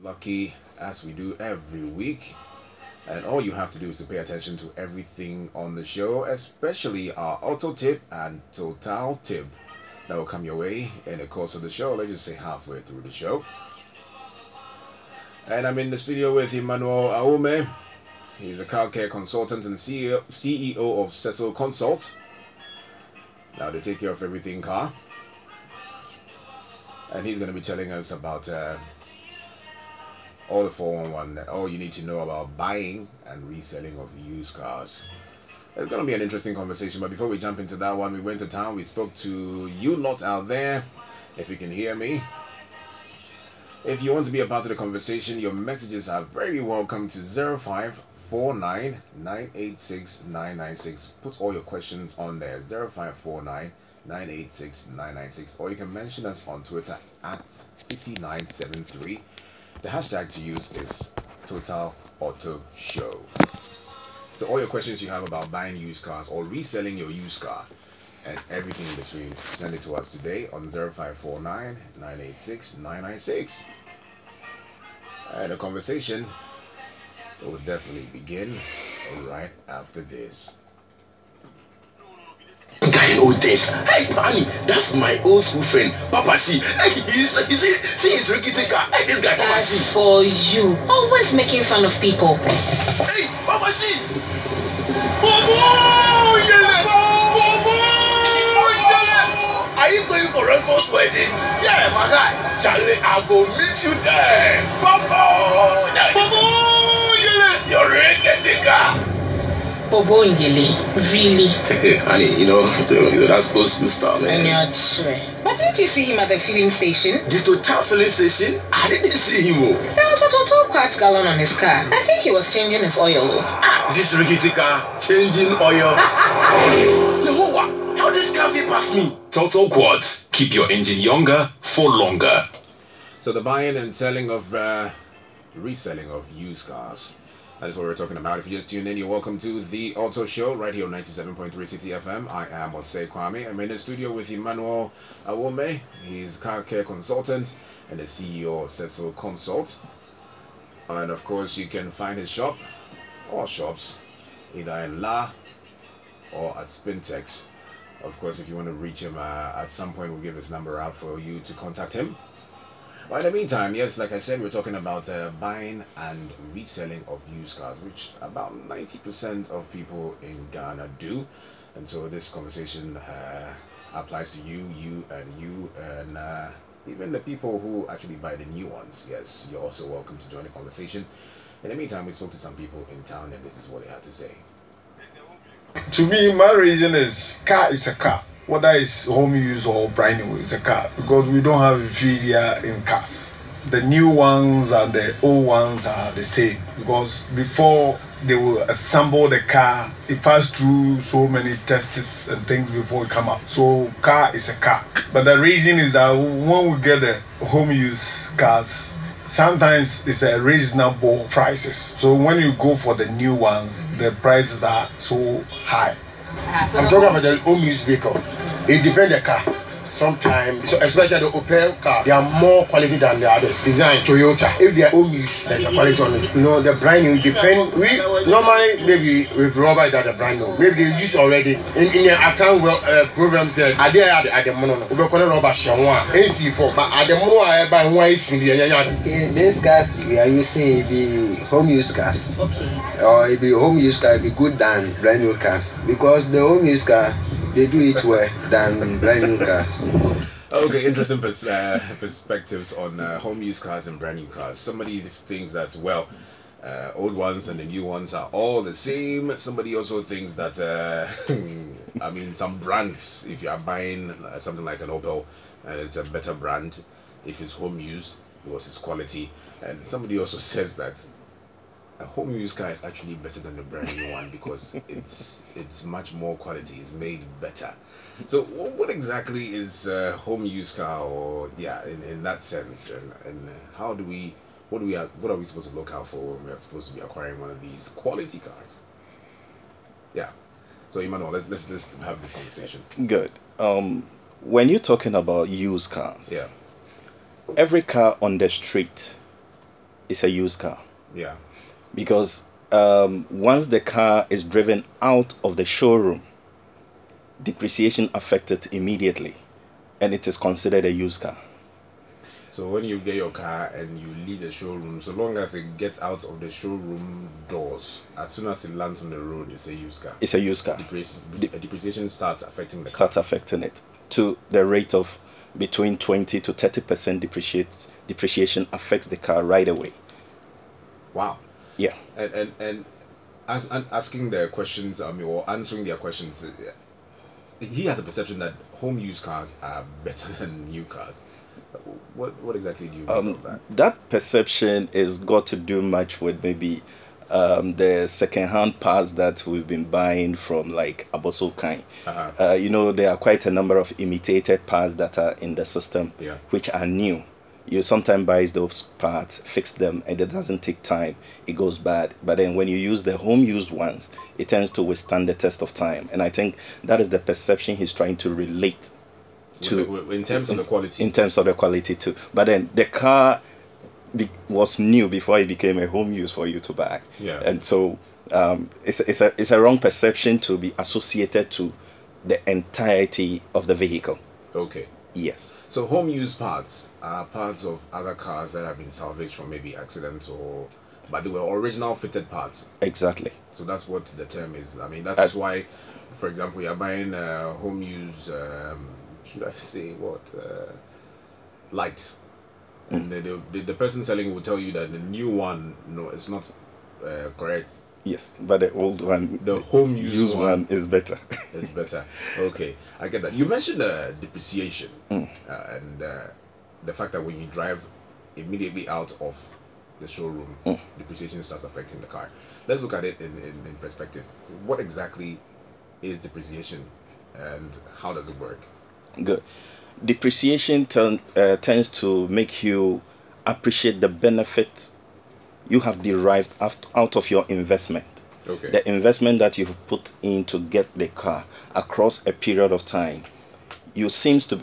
lucky as we do every week. And all you have to do is to pay attention to everything on the show, especially our auto tip and total tip that will come your way in the course of the show. Let's just say halfway through the show. And I'm in the studio with Emmanuel Aume. He's a car care consultant and CEO of Cecil Consult. Now they take care of everything car. And he's going to be telling us about all the 411, all you need to know about buying and reselling of used cars. It's going to be an interesting conversation, but before we jump into that one, we went to town, we spoke to you lot out there, if you can hear me. If you want to be a part of the conversation, your messages are very welcome to 0549 986 996. Put all your questions on there, 0549 986 996, or you can mention us on Twitter at Citi973. The hashtag to use is Total Auto Show. So all your questions you have about buying used cars or reselling your used car and everything in between, send it to us today on 0549 986 996. And the conversation will definitely begin right after this. Guy know this. Hey, Manny, that's my old school friend, Papa She. Hey, he's Ricky Tika. Hey, this guy, Papa She. As for you, always making fun of people. Hey, Papa She. Bobo, yele. Bobo, yele. Are you going for Roscoe's wedding? Yeah, my guy. Charlie, I'll go meet you there. Bobo, yele. Bobo, yele. You're Ricky Tika. Bobo Yele, really? Honey, you know, that's old school stuff, man. And you're sure. But didn't you see him at the filling station? The Total filling station? I didn't see him. There was a Total quartz gallon on his car. I think he was changing his oil. This Rickety car, changing oil. Yehovah, how this car fit past me? Total quartz, keep your engine younger for longer. So the buying and selling of, reselling of used cars. That is what we're talking about. If you just tuned in, you're welcome to the Auto Show right here on 97.3 Citi FM. I am Osei Kwame. I'm in the studio with Emmanuel Awome. He's a car care consultant and the CEO of Cecil Consult. And of course, you can find his shop or shops either in La or at Spintex. Of course, if you want to reach him at some point, we'll give his number out for you to contact him. But in the meantime, yes, like I said, we're talking about buying and reselling of used cars, which about 90% of people in Ghana do. And so this conversation applies to you, and even the people who actually buy the new ones. Yes, you're also welcome to join the conversation. In the meantime, we spoke to some people in town, and this is what they had to say. To me, my reason is car is a car. Whether it's home use or brand new, it's a car, because we don't have a failure in cars. The new ones and the old ones are the same, because before they will assemble the car, it passed through so many tests and things before it come up. So car is a car. But the reason is that when we get the home use cars, sometimes it's a reasonable prices. So when you go for the new ones, the prices are so high. So I'm talking about the home use vehicle. It depends on the car. Sometimes, so especially the Opel car, they are more quality than the others. Design Toyota. If they are home use, there's a quality on it. You know, the brand new depend. We normally maybe with rubber that the brand new. Maybe they use already in the account program said are they at the mono. We call it rubber shawan. AC4, but at the more I buy one in the okay, these cars we are using be home use cars. Okay. Or it be home use car be good than brand new cars, because the home use car they do it well than brand new cars. Okay, interesting perspectives on home use cars and brand new cars. Somebody thinks that, well, old ones and the new ones are all the same. Somebody also thinks that, I mean, some brands, if you are buying something like an Opel, it's a better brand if it's home use because it's quality. And somebody also says that a home use car is actually better than the brand new one because it's much more quality, it's made better. So what exactly is a home use car, or yeah, in that sense, and how do we what are we supposed to look out for when we're supposed to be acquiring one of these quality cars? Yeah. So Emmanuel, let's have this conversation. Good. When you're talking about used cars, yeah, every car on the street it's a used car. Yeah. Because once the car is driven out of the showroom, depreciation affects it immediately, and it is considered a used car. So when you get your car and you leave the showroom, so long as it gets out of the showroom doors, as soon as it lands on the road, it's a used car. It's a used car. Depreciation starts affecting the Starts affecting it to the rate of between 20 to 30% depreciation affects the car right away. Wow. Yeah. And asking their questions, or answering their questions, he has a perception that home used cars are better than new cars. What exactly do you mean of that? That perception is got to do much with maybe the second-hand parts that we've been buying from like Abosokai. You know, there are quite a number of imitated parts that are in the system, which are new. You sometimes buy those parts, fix them, and it doesn't take time. It goes bad. But then when you use the home-used ones, it tends to withstand the test of time. And I think that is the perception he's trying to relate to. In terms of the quality. In terms of the quality too. But then the car was new before it became a home use for you to buy. Yeah. And so it's a wrong perception to be associated to the entirety of the vehicle. Okay. Yes. So home use parts are parts of other cars that have been salvaged from maybe accidents but they were original fitted parts. Exactly. So that's what the term is. I mean, that's why, for example, you're buying home use, should I say what, light. And the person selling will tell you that the new one, no, it's not correct. Yes, but the old one, the home use one is better. It's better. Okay, I get that. You mentioned depreciation and the fact that when you drive immediately out of the showroom, depreciation starts affecting the car. Let's look at it in perspective. What exactly is depreciation and how does it work? Good. Depreciation tends to make you appreciate the benefits you have derived out of your investment. Okay. The investment that you've put in to get the car across a period of time, you tend to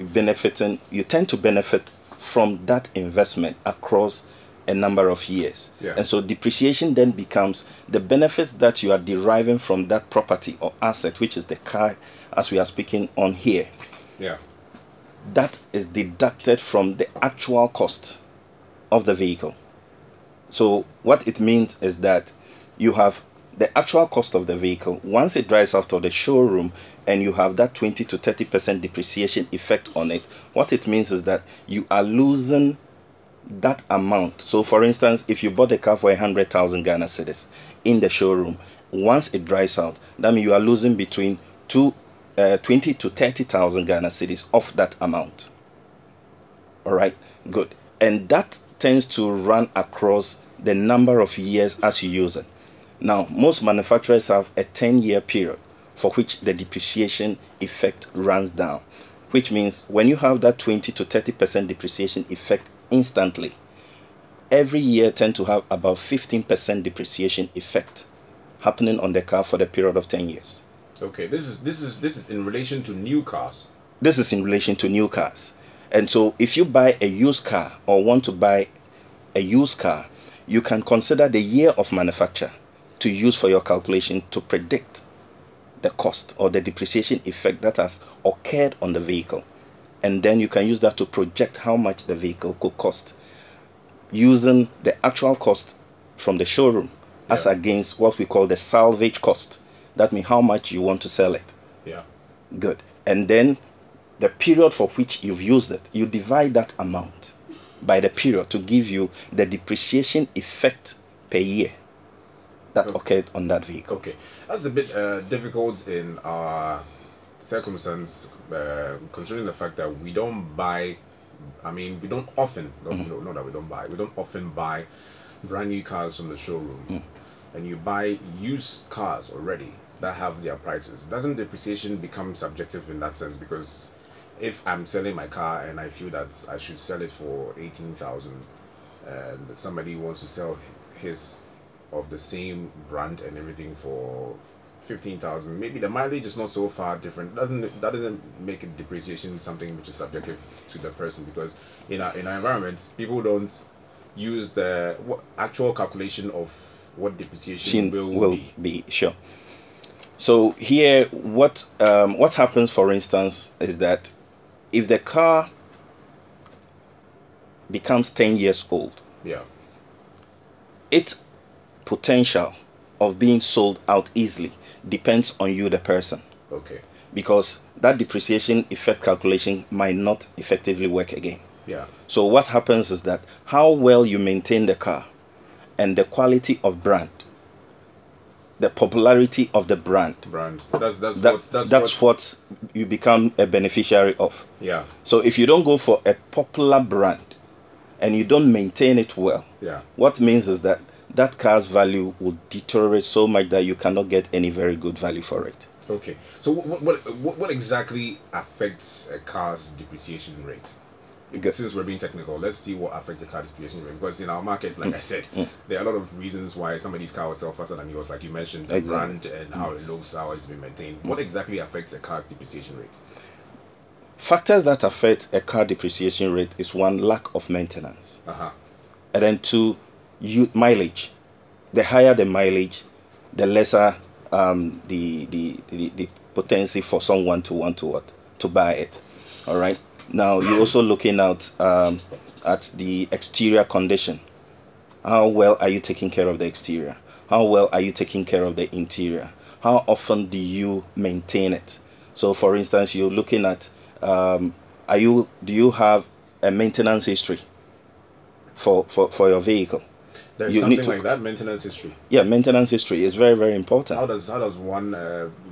benefit from that investment across a number of years. Yeah. And so depreciation then becomes the benefits that you are deriving from that property or asset, which is the car as we are speaking on here. Yeah. That is deducted from the actual cost of the vehicle. So what it means is that you have the actual cost of the vehicle once it drives out of the showroom, and you have that 20 to 30% depreciation effect on it. What it means is that you are losing that amount. So for instance, if you bought a car for 100,000 Ghana cedis in the showroom, once it drives out, that means you are losing between 20 to 30,000 Ghana cedis off that amount. All right, good. And that tends to run across the number of years as you use it. Now, most manufacturers have a 10-year period for which the depreciation effect runs down, which means when you have that 20 to 30% depreciation effect instantly, every year tend to have about 15% depreciation effect happening on the car for the period of 10 years. Okay, this is in relation to new cars. This is in relation to new cars. And so if you buy a used car or want to buy a used car, you can consider the year of manufacture to use for your calculation to predict the cost or the depreciation effect that has occurred on the vehicle. And then you can use that to project how much the vehicle could cost using the actual cost from the showroom as against what we call the salvage cost. That means how much you want to sell it. Yeah. Good. And then the period for which you've used it, you divide that amount by the period to give you the depreciation effect per year that occurred on that vehicle. Okay, that's a bit difficult in our circumstance, considering the fact that we don't buy. I mean, we don't often. Not that we don't buy. We don't often buy brand new cars from the showroom, and you buy used cars already that have their prices. Doesn't depreciation become subjective in that sense? Because if I'm selling my car and I feel that I should sell it for 18,000, and somebody wants to sell his of the same brand and everything for 15,000, maybe the mileage is not so far different. That doesn't make it depreciation something which is subjective to the person, because in our environment, people don't use the actual calculation of what depreciation will be. Sure. So here, what happens, for instance, is that if the car becomes 10 years old, yeah, its potential of being sold out easily depends on you, the person. Okay. Because that depreciation effect calculation might not effectively work again. Yeah. So what happens is that how well you maintain the car and the quality of brand, the popularity of the brand. That's what you become a beneficiary of. Yeah. So if you don't go for a popular brand and you don't maintain it well, yeah, what means is that that car's value will deteriorate so much that you cannot get any very good value for it. Okay. So what exactly affects a car's depreciation rate? Because since we're being technical, let's see what affects the car depreciation rate. Because in our markets, like I said, there are a lot of reasons why some of these cars sell faster than yours. Like you mentioned, the brand and how it looks, how it's been maintained. What exactly affects a car's depreciation rate? Factors that affect a car depreciation rate is one, lack of maintenance. And then two, mileage. The higher the mileage, the lesser the potency for someone to want to buy it. All right. Now you're also looking at the exterior condition. How well are you taking care of the exterior? How well are you taking care of the interior? How often do you maintain it? So, for instance, you're looking at do you have a maintenance history for your vehicle? There's something like that, maintenance history. Yeah, maintenance history is very, very important. How does one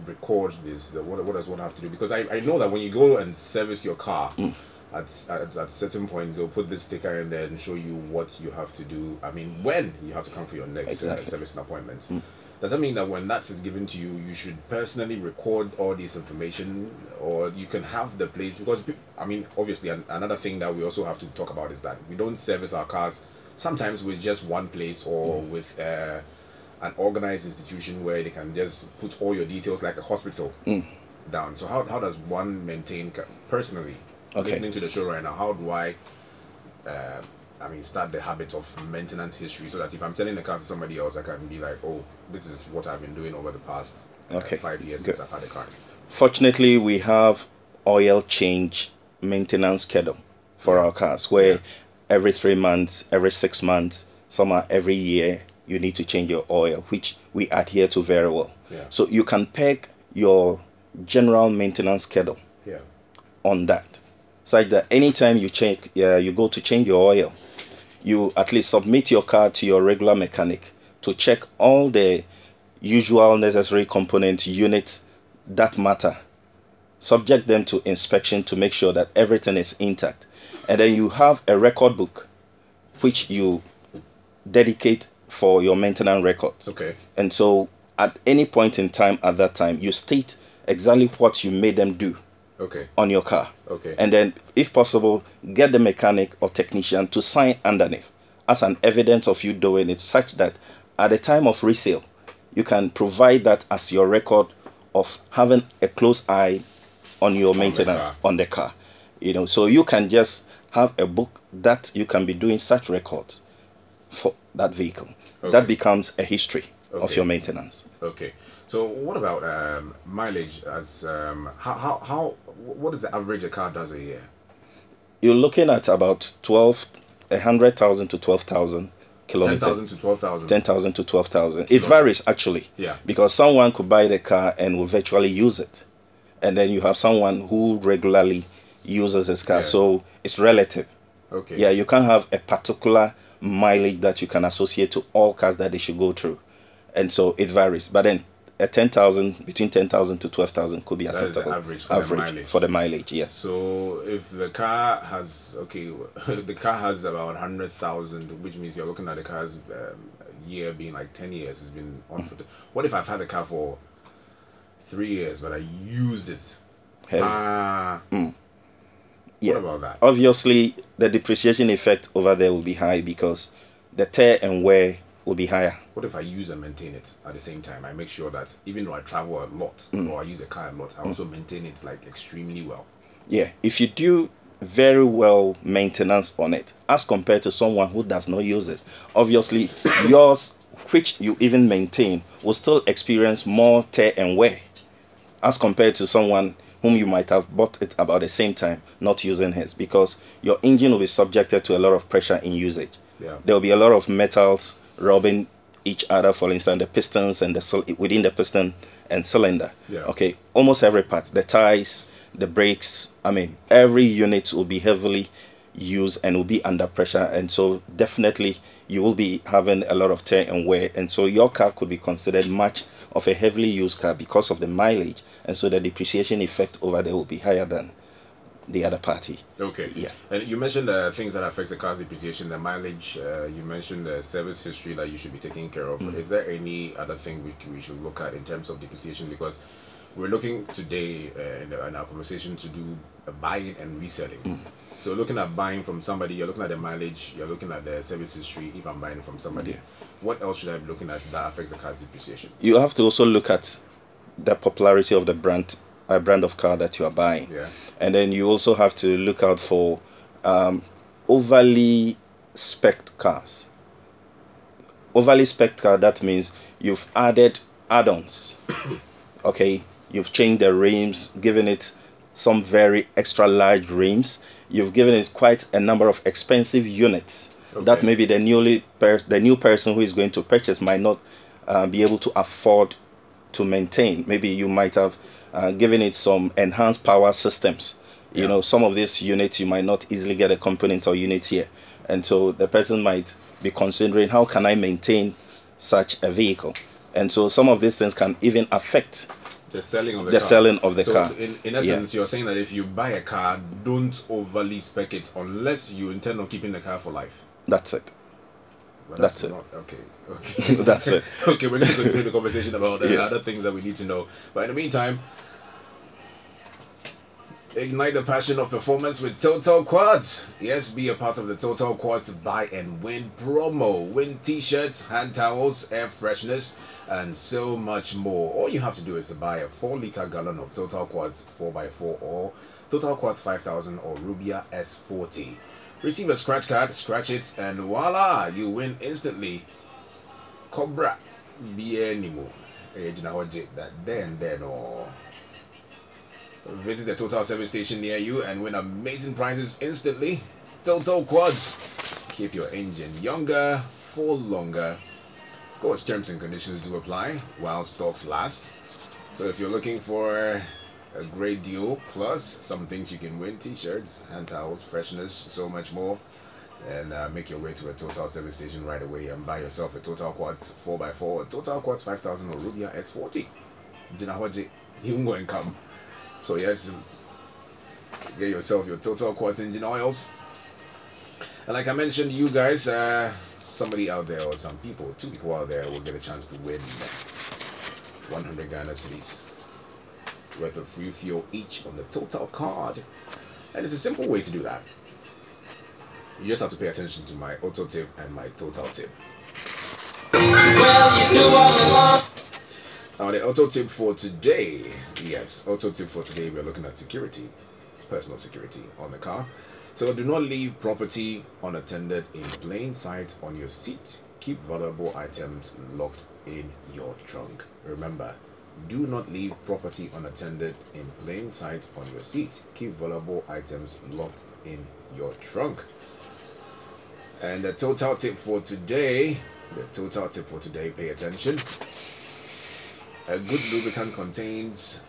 record this? What does one have to do? Because I know that when you go and service your car, at certain points they'll put this sticker in there and show you what you have to do. I mean, when you have to come for your next service appointment. Does that mean that when that is given to you, you should personally record all this information, or you can have the place? Because I mean, obviously, another thing that we also have to talk about is that we don't service our cars sometimes with just one place or with an organized institution where they can just put all your details, like a hospital, down. So how does one maintain personally? Listening to the show right now, how do I start the habit of maintenance history, so that if I'm selling the car to somebody else, I can be like, oh, this is what I've been doing over the past 5 years since I've had the car. Fortunately, we have oil change maintenance schedule for our cars, where every 3 months, every 6 months, some are every year, you need to change your oil, which we adhere to very well. So you can peg your general maintenance schedule on that, such that anytime you go to change your oil, you at least submit your car to your regular mechanic to check all the usual necessary component units that matter, subject them to inspection to make sure that everything is intact. And then you have a record book which you dedicate for your maintenance records. Okay. And so at any point in time, at that time, you state exactly what you made them do on your car. Okay. And then, if possible, get the mechanic or technician to sign underneath as an evidence of you doing it, such that at the time of resale, you can provide that as your record of having a close eye on your maintenance on the car. You know, so you can just have a book that you can be doing such records for that vehicle. That becomes a history of your maintenance. Okay. So what about mileage? As what is the average a car does a year? You're looking at about 100,000 to 12,000 kilometers. 10,000 to 12,000. 10,000 to 12,000. It varies actually. Yeah. Because someone could buy the car and will virtually use it, and then you have someone who regularly uses his car. So it's relative. Okay. Yeah, you can't have a particular mileage that you can associate to all cars that they should go through, and so it varies. But then a 10,000, between 10,000 to 12,000 could be acceptable. That is the average for the mileage, yes. So if the car has the car has about 100,000, which means you're looking at the car's year being like 10 years. It's been on for. What if I've had the car for 3 years, but I used it? Yeah. What about that? Obviously, the depreciation effect over there will be high because the tear and wear will be higher. What if I use and maintain it at the same time? I make sure that even though I travel a lot or I use a car a lot, I also maintain it like extremely well. Yeah, if you do very well maintenance on it as compared to someone who does not use it. Obviously, yours, which you even maintain, will still experience more tear and wear as compared to someone whom you might have bought it about the same time not using his, because your engine will be subjected to a lot of pressure in usage. Yeah. There will be a lot of metals rubbing each other, for instance the pistons and the within the piston and cylinder. Yeah. Okay, almost every part, the ties, the brakes, I mean every unit will be heavily used and will be under pressure, and so definitely you will be having a lot of tear and wear, and so your car could be considered much of a heavily used car because of the mileage, and so the depreciation effect over there will be higher than the other party. Okay. Yeah. And you mentioned things that affect the car's depreciation, the mileage. You mentioned the service history that you should be taking care of. Is there any other thing we should look at in terms of depreciation? Because we're looking today in our conversation to do a buying and reselling. So looking at buying from somebody, you're looking at the mileage, you're looking at the service history. If I'm buying from somebody, what else should I be looking at that affects the car's depreciation? You have to also look at the popularity of the brand of car that you are buying. Yeah. And then you also have to look out for overly spec'd cars. Overly spec'd car, that means you've added add-ons. Okay, you've changed the rims, given it some very extra large rims. You've given it quite a number of expensive units that maybe the new person who is going to purchase might not be able to afford to maintain. Maybe you might have given it some enhanced power systems. You know, some of these units you might not easily get the components or units here, and so the person might be considering, how can I maintain such a vehicle? And so some of these things can even affect the selling of the the car. selling of the So car. in essence, you're saying that if you buy a car, don't overly spec it unless you intend on keeping the car for life. That's it. But That's it. not, okay. That's it. Okay, we're going to continue the conversation about the other things that we need to know. But in the meantime, ignite the passion of performance with Total Quads. Yes, be a part of the Total Quads buy and win promo. Win t-shirts, hand towels, air freshness, and so much more. All you have to do is to buy a 4-liter gallon of Total Quads 4x4 or Total Quads 5000 or Rubia S40. Receive a scratch card, scratch it, and voila, you win instantly. Cobra, Bienimo. That then or visit the Total service station near you and win amazing prizes instantly. Total Quads. Keep your engine younger for longer. Of course, terms and conditions do apply while stocks last. So if you're looking for a great deal plus some things you can win, t-shirts, hand towels, freshness, so much more, and make your way to a Total service station right away and buy yourself a Total Quads 4x4, Total Quads 5000 or Rubia S40. You can go and come. So yes, get yourself your Total Quads engine oils. And like I mentioned, you guys, somebody out there or some people, 2 people out there will get a chance to win 100 Ghana cedis worth of free fuel each on the Total card. And it's a simple way to do that. You just have to pay attention to my auto tip and my Total tip. Now the auto tip for today, yes, auto tip for today, we're looking at security, personal security on the car. So do not leave property unattended in plain sight on your seat. Keep valuable items locked in your trunk. Remember, do not leave property unattended in plain sight on your seat. Keep valuable items locked in your trunk. And the Total tip for today, pay attention. A good lubricant contains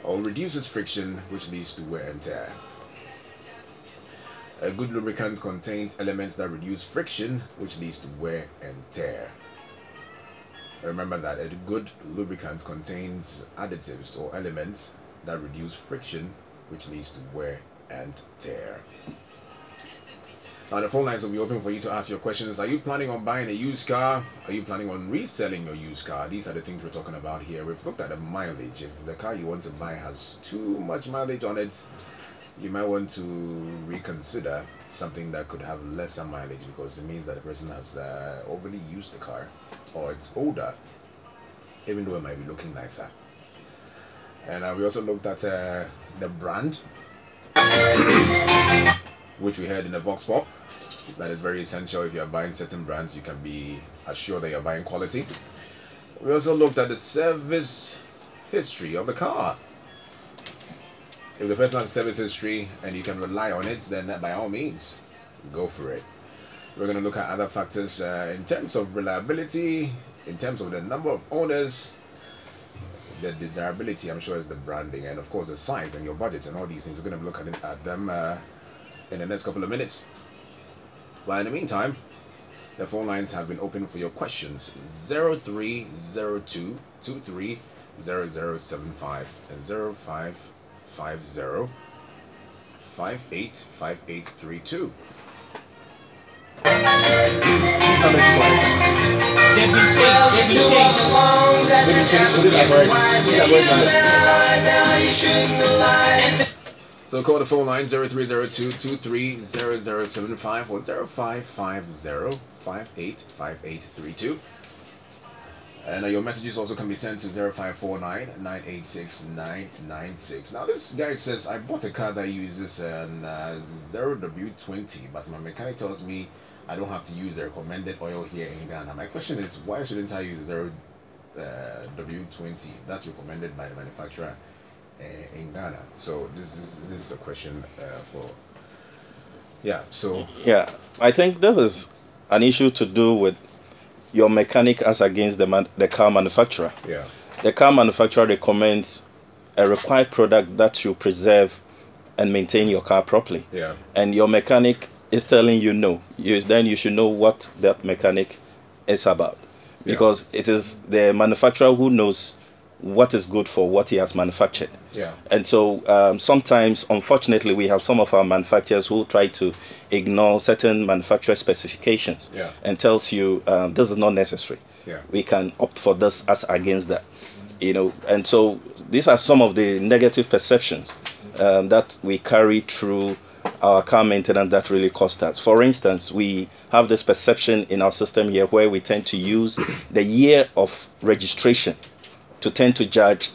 or reduces friction, which leads to wear and tear. A good lubricant contains elements that reduce friction, which leads to wear and tear. Remember that a good lubricant contains additives or elements that reduce friction, which leads to wear and tear. Now the phone lines will be open for you to ask your questions. Are you planning on buying a used car? Are you planning on reselling your used car? These are the things we're talking about here. We've looked at the mileage. If the car you want to buy has too much mileage on it, you might want to reconsider something that could have lesser mileage, because it means that the person has overly used the car, or it's older, even though it might be looking nicer. And we also looked at the brand. which we heard in the Vox Pop. That is very essential. If you are buying certain brands, you can be assured that you're buying quality. We also looked at the service history of the car. If the person has service history and you can rely on it, then by all means, go for it. We're going to look at other factors in terms of reliability, in terms of the number of owners, the desirability, I'm sure, is the branding, and of course the size and your budget and all these things. We're going to look at them in the next couple of minutes. But in the meantime, the phone lines have been open for your questions. 0302 23 0075 and 0550 585832. So call the phone line 0302 23 0075 or 0550 585832. And your messages also can be sent to 0549 986 996. Now this guy says, I bought a car that uses an 0W20, but my mechanic tells me I don't have to use the recommended oil here in Ghana. My question is, why shouldn't I use 0W20 that's recommended by the manufacturer in Ghana? So this is a question for, yeah. So yeah, I think this is an issue to do with your mechanic as against the car manufacturer. Yeah, the car manufacturer recommends a required product that should preserve and maintain your car properly. Yeah, and your mechanic is telling you no. Then you should know what that mechanic is about, because it is the manufacturer who knows what is good for what he has manufactured. Yeah. And so sometimes, unfortunately, we have some of our manufacturers who try to ignore certain manufacturer specifications and tells you this is not necessary. Yeah. We can opt for this as against that. And so these are some of the negative perceptions that we carry through our car maintenance that really cost us. For instance, we have this perception in our system here where we tend to use the year of registration to tend to judge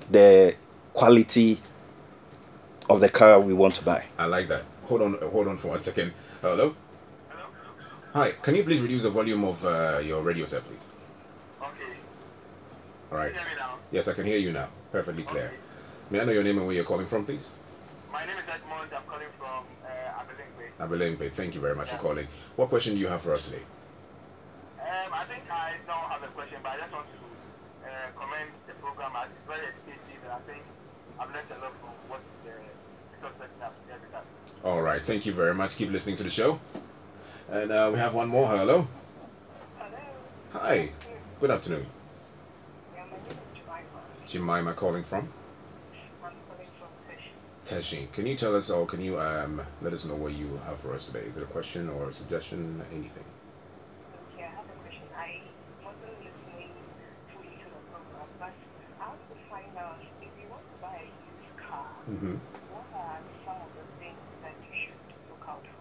the quality of the car we want to buy. I like that. Hold on for 1 second. Hello? Hi, can you please reduce the volume of your radio set, please? Okay. All right. Can you hear me now? Yes, I can hear you now. Perfectly clear. May I know your name and where you're calling from, please? My name is Edmond. I'm calling from Abelingbe. Abelingbe. Thank you very much for calling. What question do you have for us today? I think I don't have a question, but I just want to commend the program as it's very educative, and I think I've learned a lot from what the person has shared with us. All right. Thank you very much. Keep listening to the show. And we have one more. Hello? Hello. Hi. Good afternoon. Yeah, my name is Jemima. Jemima calling from? I'm calling from Teshi. Teshi. Can you tell us, or can you let us know what you have for us today? Is it a question or a suggestion? Anything? Okay, I have a question. I wasn't listening fully to the program, but I want to find out if you want to buy a used car, what are some of the things that you should look out for?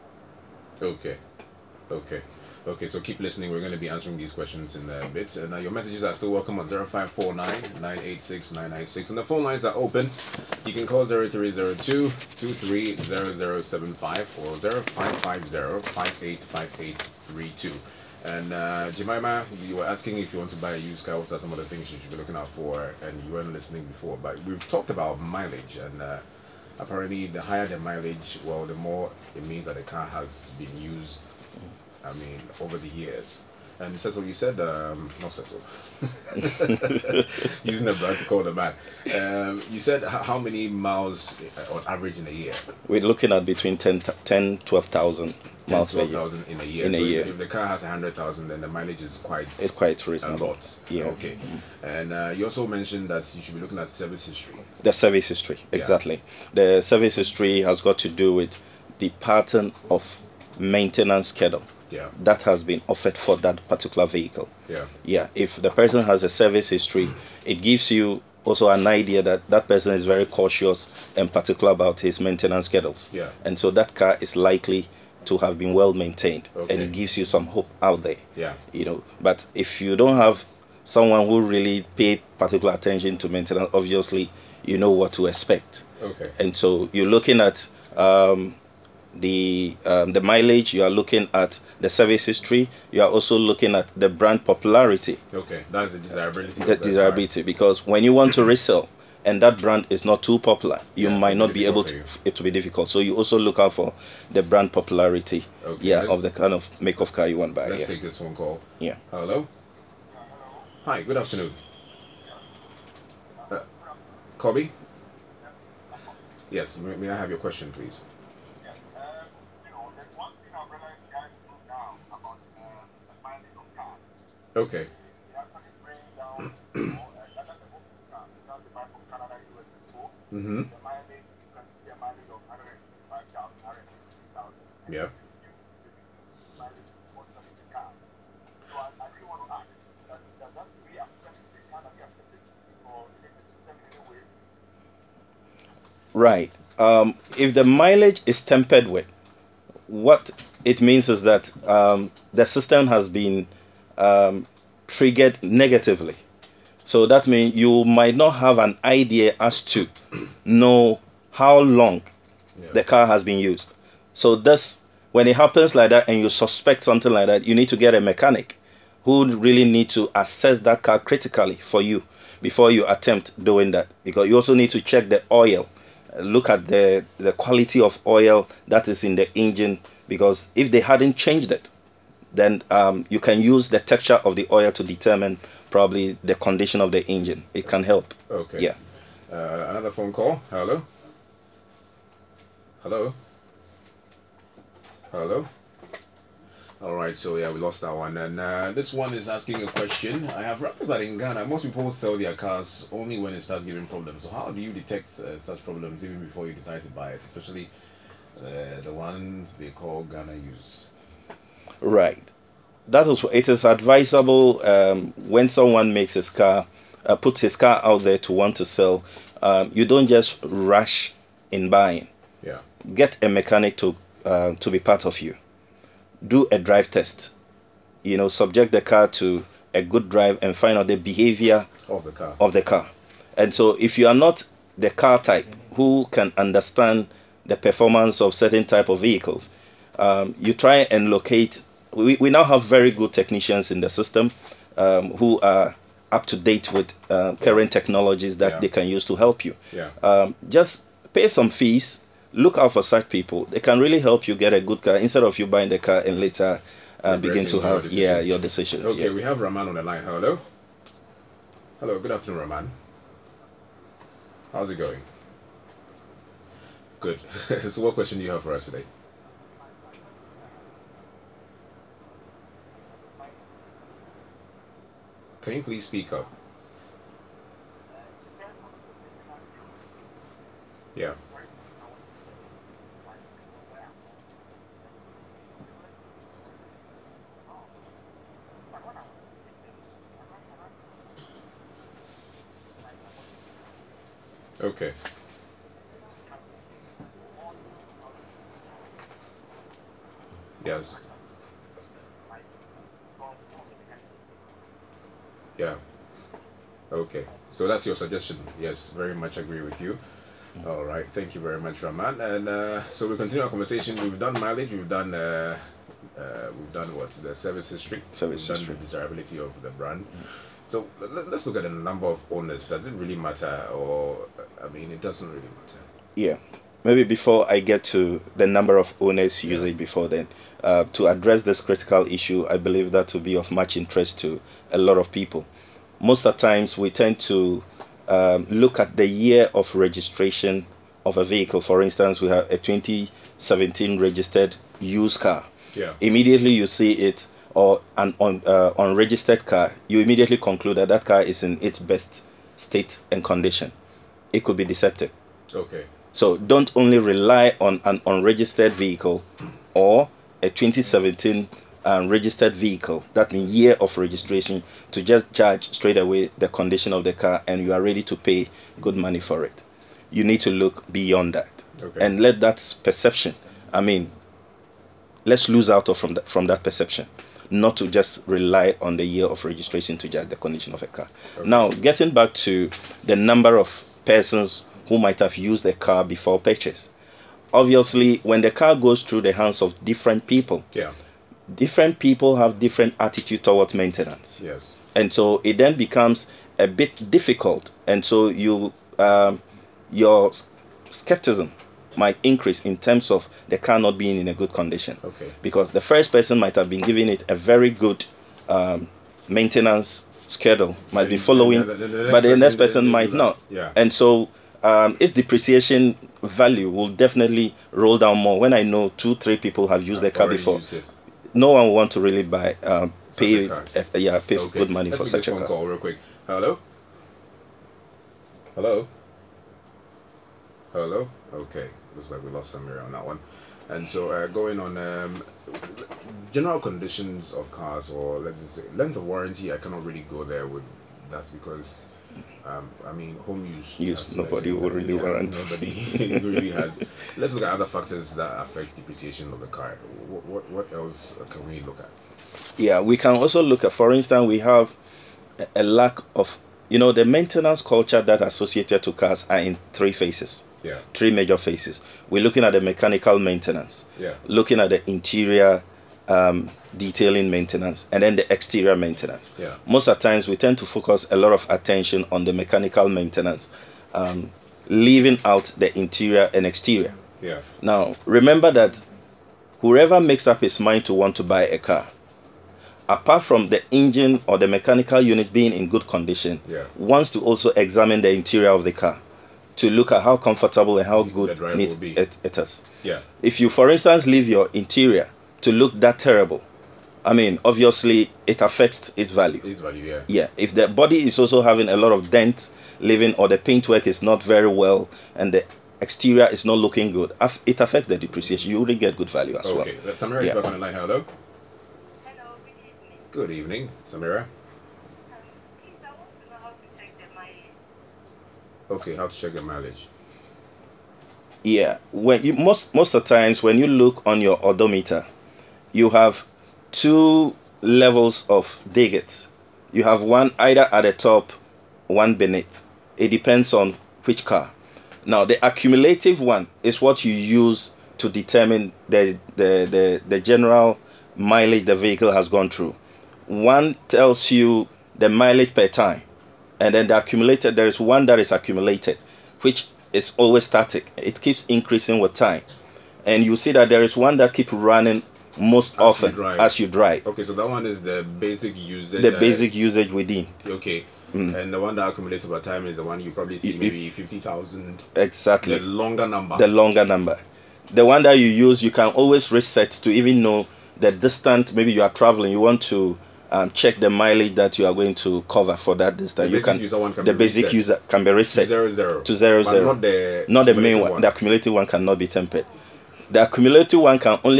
Okay, so keep listening. We're going to be answering these questions in a bit. And your messages are still welcome on 0549 986 996. And the phone lines are open. You can call 0302 23 0075 or 0550 585832. And Jemima, you were asking if you want to buy a used car, what are some of the things you should be looking out for, and you weren't listening before. But we've talked about mileage, and apparently the higher the mileage, well, the more it means that the car has been used, I mean, over the years. And Cecil, you said, not Cecil, using the brand to call the man. You said how many miles on average in a year? We're looking at between 12,000 miles per year. 12,000 in a year. In a year. If the car has 100,000, then the mileage is quite reasonable. A lot. Yeah. Okay. And you also mentioned that you should be looking at service history. The service history, exactly. The service history has got to do with the pattern of maintenance schedule that has been offered for that particular vehicle. Yeah. If the person has a service history, it gives you also an idea that that person is very cautious and particular about his maintenance schedules. And so that car is likely to have been well maintained, and it gives you some hope out there. But if you don't have someone who really pay particular attention to maintenance, obviously you know what to expect. And so you're looking at the mileage, you are looking at the service history, you are also looking at the brand popularity. Okay, that's the desirability. The desirability, because when you want to resell and that brand is not too popular, you might not be able to. It will be difficult. So you also look out for the brand popularity, of the kind of make of car you want to buy. Let's take this phone call. Yeah. Hello. Hi. Good afternoon. Kobe. Yes. May I have your question, please? Okay. Mm-hmm. Yeah. Right. If the mileage is tempered with, what it means is that the system has been triggered negatively. So that means you might not have an idea as to know how long the car has been used. So this, when it happens like that and you suspect something like that, you need to get a mechanic who really need to assess that car critically for you before you attempt doing that. Because you also need to check the oil, look at the quality of oil that is in the engine, because if they hadn't changed it, then you can use the texture of the oil to determine probably the condition of the engine. It can help. Okay. Yeah. Another phone call. Hello. Hello. Hello. All right. So yeah, we lost that one. And this one is asking a question. I have realized that in Ghana, most people sell their cars only when it starts giving problems. So how do you detect such problems even before you decide to buy it, especially the ones they call Ghana use? Right. It is advisable when someone makes his car, puts his car out there to want to sell, you don't just rush in buying. Yeah. Get a mechanic to be part of you. Do a drive test. Subject the car to a good drive and find out the behavior of the car. And so if you are not the car type who can understand the performance of certain type of vehicles, you try and locate. We now have very good technicians in the system who are up to date with current technologies that they can use to help you. Yeah. Just pay some fees. Look out for such people. They can really help you get a good car instead of you buying the car and later begin to have your decisions. Okay, we have Rahman on the line. Hello. Hello. Good afternoon, Rahman. How's it going? Good. So what question do you have for us today? Can you please speak up? Yeah. Okay. Yes. Yeah. Okay. So that's your suggestion. Yes, very much agree with you. All right. Thank you very much, Rahman. And so we continue our conversation. We've done mileage. We've done what? The service history. We've done the desirability of the brand. So let's look at the number of owners. Does it really matter, or I mean, it doesn't really matter? Yeah. Maybe before I get to the number of owners usage before then, to address this critical issue, I believe that will be of much interest to a lot of people. Most of the times we tend to look at the year of registration of a vehicle. For instance, we have a 2017 registered used car. Yeah. Immediately you see it, or an unregistered car, you immediately conclude that that car is in its best state and condition. It could be deceptive. Okay. So don't only rely on an unregistered vehicle or a 2017 registered vehicle, that means year of registration, to just judge straight away the condition of the car and you are ready to pay good money for it. You need to look beyond that. Okay. And let that perception, let's lose out from that perception, not to just rely on the year of registration to judge the condition of a car. Okay. Now, getting back to the number of persons who might have used the car before purchase. obviously, when the car goes through the hands of different people, different people have different attitude towards maintenance. Yes. And so it then becomes a bit difficult. And so your skepticism might increase in terms of the car not being in a good condition. Okay. Because the first person might have been giving it a very good maintenance schedule, might be following, but the next person might not. Yeah. And so its depreciation value will definitely roll down more. When I know 2-3 people have used the car before, no one will want to really buy pay good money for such a car. Call real quick. Hello. Okay, looks like we lost Samira on that one. And so going on general conditions of cars, or let's just say length of warranty, I cannot really go there with that because I mean, home use. Nobody will really warrant. Nobody really has. Let's look at other factors that affect depreciation of the car. What else can we look at? Yeah, we can also look at, for instance, we have a lack of, the maintenance culture that associated to cars are in 3 phases. Yeah. 3 major phases. We're looking at the mechanical maintenance. Yeah. Looking at the interior detailing maintenance, and then the exterior maintenance. Yeah. Most of the times we tend to focus a lot of attention on the mechanical maintenance, leaving out the interior and exterior. Yeah. Now, remember that whoever makes up his mind to want to buy a car, apart from the engine or the mechanical units being in good condition, wants to also examine the interior of the car to look at how comfortable and how good it is. Yeah. If you, for instance, leave your interior to look that terrible, I mean, obviously it affects its value. Its value, yeah. Yeah. If the body is also having a lot of dents leaving, or the paintwork is not very well, and the exterior is not looking good, it affects the depreciation. You wouldn't get good value as well. Okay. Samira is back on the line. Hello. Hello, good evening. Good evening, Samira. Please, I want to know how to check the mileage. Okay, how to check the mileage? Yeah, when you most of the times when you look on your odometer, you have 2 levels of digits. You have one either at the top, one beneath. It depends on which car. Now, the accumulative one is what you use to determine the general mileage the vehicle has gone through. One tells you the mileage per time, and then the accumulated, there is one that is accumulated, which is always static. It keeps increasing with time, and you see that there is one that keeps running most often as you drive. Okay, so that one is the basic usage. The basic usage within. Okay. And the one that accumulates over time is the one you probably see maybe 50,000. Exactly. The longer number. The longer number. The one that you use, you can always reset to even know the distance. Maybe you are traveling, you want to check the mileage that you are going to cover for that distance. The basic user can be reset to 00. But not the main one. The accumulative one cannot be tempered. The accumulative one can only